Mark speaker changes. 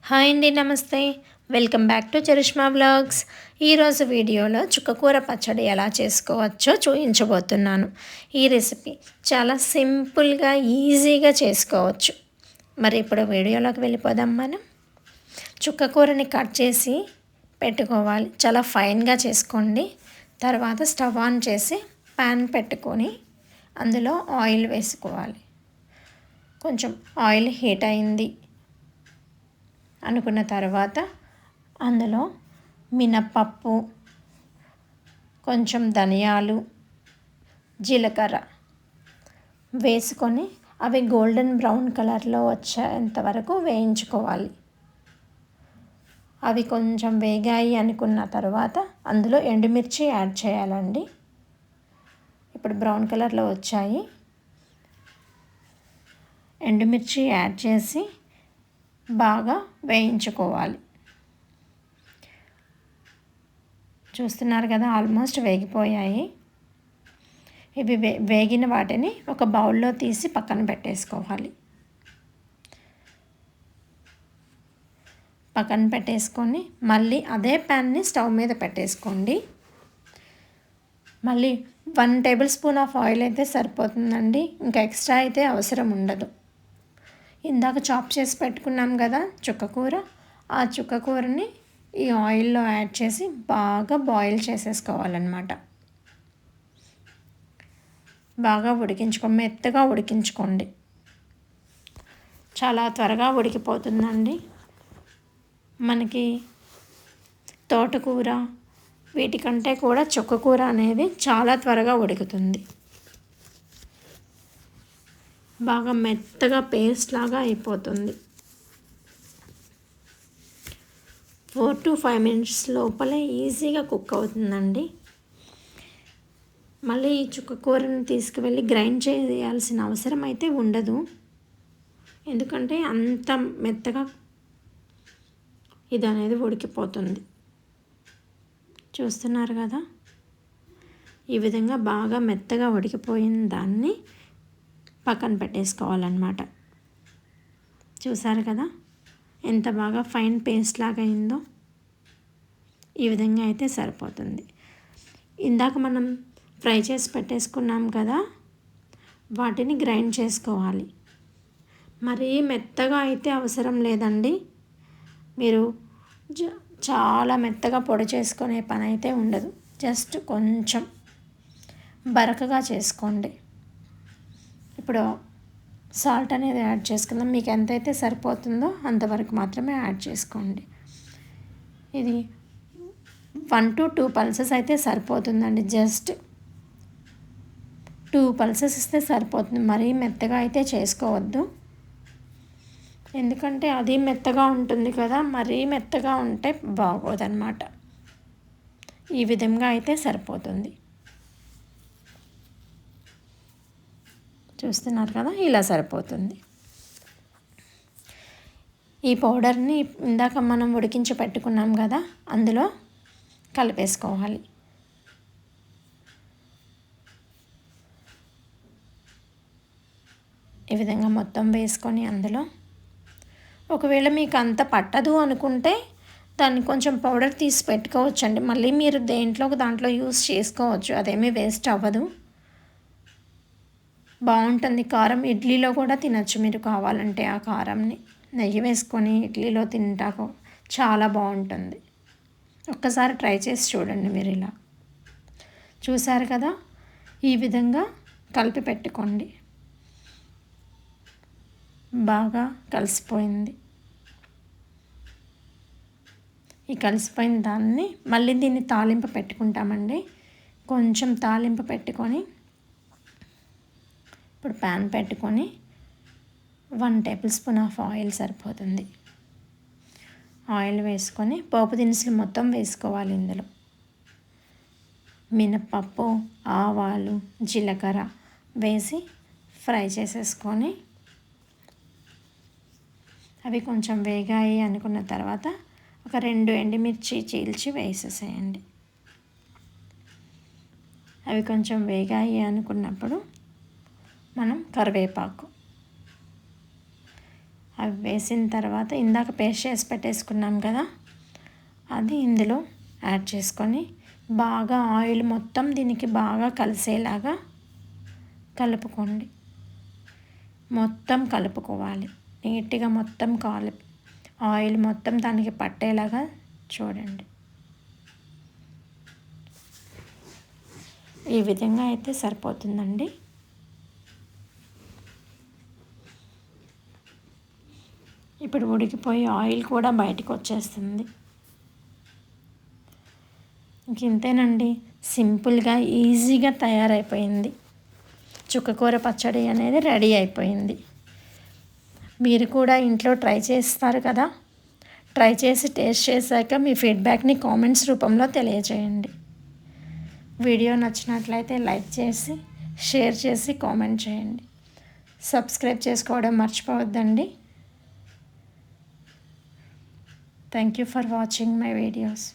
Speaker 1: Hi అండి, నమస్తే. Welcome back to Charishma vlogs. ఈరోజు వీడియోలో చుక్కకూర పచ్చడి ఎలా చేసుకోవచ్చో చూపించబోతున్నాను. ఈ రెసిపీ చాలా సింపుల్గా ఈజీగా చేసుకోవచ్చు. మరి ఇప్పుడు వీడియోలోకి వెళ్ళిపోదాం. మనం చుక్కకూరని కట్ చేసి పెట్టుకోవాలి. చాలా ఫైన్గా చేసుకోండి. తర్వాత స్టవ్ ఆన్ చేసి ప్యాన్ పెట్టుకొని అందులో ఆయిల్ వేసుకోవాలి. కొంచెం ఆయిల్ హీట్ అయింది అనుకున్న తర్వాత అందులో మినప్పప్పు, కొంచెం ధనియాలు, జీలకర్ర వేసుకొని అవి గోల్డెన్ బ్రౌన్ కలర్లో వచ్చేంత వరకు వేయించుకోవాలి. అవి కొంచెం వేగాయి అనుకున్న తర్వాత అందులో ఎండుమిర్చి యాడ్ చేయాలండి. ఇప్పుడు బ్రౌన్ కలర్లో వచ్చాయి. ఎండుమిర్చి యాడ్ చేసి బాగా వేయించుకోవాలి. చూస్తున్నారు కదా, ఆల్మోస్ట్ వేగిపోయాయి. ఇవి వేగిన వాటిని ఒక బౌల్లో తీసి పక్కన పెట్టేసుకోవాలి. పక్కన పెట్టేసుకొని మళ్ళీ అదే ప్యాన్ని స్టవ్ మీద పెట్టేసుకోండి. మళ్ళీ 1 టేబుల్ స్పూన్ ఆఫ్ ఆయిల్ అయితే సరిపోతుందండి. ఇంకా ఎక్స్ట్రా అయితే అవసరం ఉండదు. ఇందాక చాప్ చేసి పెట్టుకున్నాం కదా చుక్కకూర, ఆ చుక్కకూరని ఈ ఆయిల్లో యాడ్ చేసి బాగా బాయిల్ చేసేసుకోవాలన్నమాట. బాగా మెత్తగా ఉడికించుకోండి. చాలా త్వరగా ఉడికిపోతుందండి. మనకి తోటకూర వీటికంటే కూడా చుక్కకూర అనేది చాలా త్వరగా ఉడుకుతుంది. బాగా మెత్తగా పేస్ట్ లాగా అయిపోతుంది. 4 to 5 మినిట్స్ లోపలే ఈజీగా కుక్ అవుతుందండి. మళ్ళీ ఈ చుక్కకూరని తీసుకువెళ్ళి గ్రైండ్ చేయాల్సిన అవసరం అయితే ఉండదు. ఎందుకంటే అంత మెత్తగా ఇది అనేది ఉడికిపోతుంది. చూస్తున్నారు కదా, ఈ విధంగా బాగా మెత్తగా ఉడికిపోయిన దాన్ని పక్కన పెట్టేసుకోవాలన్నమాట. చూసారు కదా ఎంత బాగా ఫైన్ పేస్ట్ లాగా అయిందో. ఈ విధంగా అయితే సరిపోతుంది. ఇందాక మనం ఫ్రై చేసి పెట్టేసుకున్నాం కదా, వాటిని గ్రైండ్ చేసుకోవాలి. మరీ మెత్తగా అయితే అవసరం లేదండి. మీరు చాలా మెత్తగా పొడి చేసుకునే పని అయితే ఉండదు. జస్ట్ కొంచెం బరకగా చేసుకోండి. ఇప్పుడు సాల్ట్ అనేది యాడ్ చేసుకుందాం. మీకు ఎంతైతే సరిపోతుందో అంతవరకు మాత్రమే యాడ్ చేసుకోండి. ఇది 1 to 2 పల్సెస్ అయితే సరిపోతుందండి. జస్ట్ 2 పల్సెస్ ఇస్తే సరిపోతుంది. మరీ మెత్తగా అయితే చేసుకోవద్దు. ఎందుకంటే అది మెత్తగా ఉంటుంది కదా, మరీ మెత్తగా ఉంటే బాగోదన్నమాట. ఈ విధంగా అయితే సరిపోతుంది. చూస్తున్నారు కదా, ఇలా సరిపోతుంది. ఈ పౌడర్ని ఇందాక మనం ఉడికించి పెట్టుకున్నాం కదా, అందులో కలిపేసుకోవాలి. ఈ విధంగా మొత్తం వేసుకొని అందులో, ఒకవేళ మీకు అంత పట్టదు అనుకుంటే దాన్ని కొంచెం పౌడర్ తీసి పెట్టుకోవచ్చండి. మళ్ళీ మీరు దాంట్లో యూస్ చేసుకోవచ్చు. అదేమీ వేస్ట్ అవ్వదు. బాగుంటుంది. కారం ఇడ్లీలో కూడా తినచ్చు మీరు కావాలంటే. ఆ కారంని నెయ్యి వేసుకొని ఇడ్లీలో తింటాకు చాలా బాగుంటుంది. ఒక్కసారి ట్రై చేసి చూడండి మీరు. ఇలా చూసారు కదా, ఈ విధంగా కలిపి పెట్టుకోండి. బాగా కలిసిపోయింది. ఈ కలిసిపోయిన దాన్ని మళ్ళీ దీన్ని తాలింపు పెట్టుకుంటామండి. కొంచెం తాలింపు పెట్టుకొని ఇప్పుడు ప్యాన్ పెట్టుకొని 1 టేబుల్ స్పూన్ ఆఫ్ ఆయిల్ సరిపోతుంది. ఆయిల్ వేసుకొని పోపు దినుసులు మొత్తం వేసుకోవాలి. ఇందులో మినప్పప్పు, ఆవాలు, జీలకర్ర వేసి ఫ్రై చేసేసుకొని అవి కొంచెం వేగాయి అనుకున్న తర్వాత ఒక 2 ఎండుమిర్చి చీల్చి వేసేసేయండి. అవి కొంచెం వేగాయి అనుకున్నప్పుడు మనం కరివేపాకు అవి వేసిన తర్వాత ఇందాక పేస్ట్ చేసి పెట్టేసుకున్నాం కదా, అది ఇందులో యాడ్ చేసుకొని బాగా ఆయిల్ మొత్తం దీనికి బాగా కలిసేలాగా కలుపుకోండి. మొత్తం కలుపుకోవాలి నీట్గా, మొత్తం ఆయిల్ మొత్తం దానికి పట్టేలాగా చూడండి. ఈ విధంగా అయితే సరిపోతుందండి. ఇప్పుడు ఉడికిపోయి ఆయిల్ కూడా బయటకు వచ్చేస్తుంది. ఇంతేనండి, సింపుల్గా ఈజీగా తయారైపోయింది. చుక్కకూర పచ్చడి అనేది రెడీ అయిపోయింది. మీరు కూడా ఇంట్లో ట్రై చేస్తారు కదా. ట్రై చేసి టేస్ట్ చేశాక మీ ఫీడ్బ్యాక్ని కామెంట్స్ రూపంలో తెలియజేయండి. వీడియో నచ్చినట్లయితే లైక్ చేసి, షేర్ చేసి, కామెంట్ చేయండి. సబ్స్క్రైబ్ చేసుకోవడం మర్చిపోవద్దండి. Thank you for watching my videos.